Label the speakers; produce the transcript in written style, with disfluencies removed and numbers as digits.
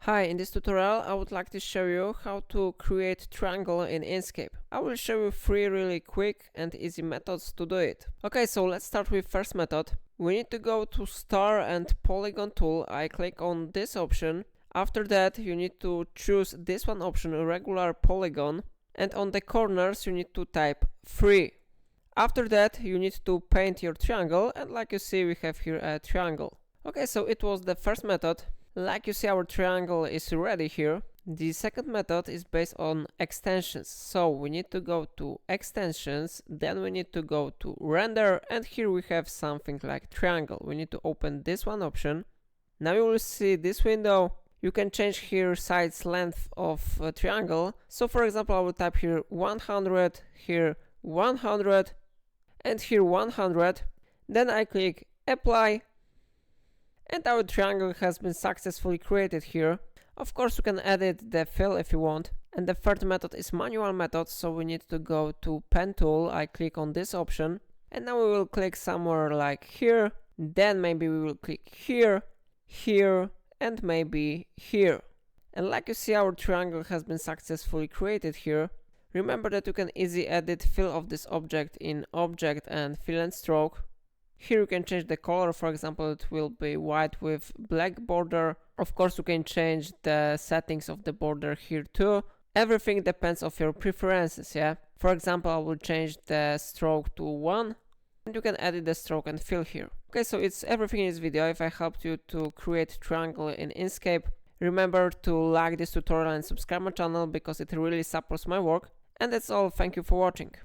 Speaker 1: Hi, in this tutorial I would like to show you how to create triangle in Inkscape. I will show you 3 really quick and easy methods to do it. Okay, so let's start with first method. We need to go to star and polygon tool. I click on this option. After that you need to choose this one option, regular polygon, and on the corners you need to type 3. After that you need to paint your triangle, and like you see we have here a triangle. Okay, so it was the first method. Like you see, our triangle is ready here. The second method is based on extensions. So we need to go to extensions, then we need to go to render, and here we have something like triangle. We need to open this one option. Now you will see this window. You can change here size length of a triangle. So for example, I will type here 100, here 100, and here 100. Then I click apply. And our triangle has been successfully created here. Of course, you can edit the fill if you want. And the third method is manual method, so we need to go to pen tool. I click on this option, and now we will click somewhere like here. Then maybe we will click here, here, and maybe here. And like you see, our triangle has been successfully created here. Remember that you can easily edit fill of this object in object and fill and stroke. Here you can change the color, for example it will be white with black border. Of course you can change the settings of the border here too. Everything depends on your preferences, yeah. For example, I will change the stroke to 1, and you can edit the stroke and fill here. Okay, so it's everything in this video. If I helped you to create triangle in Inkscape, remember to like this tutorial and subscribe my channel because it really supports my work. And that's all, thank you for watching.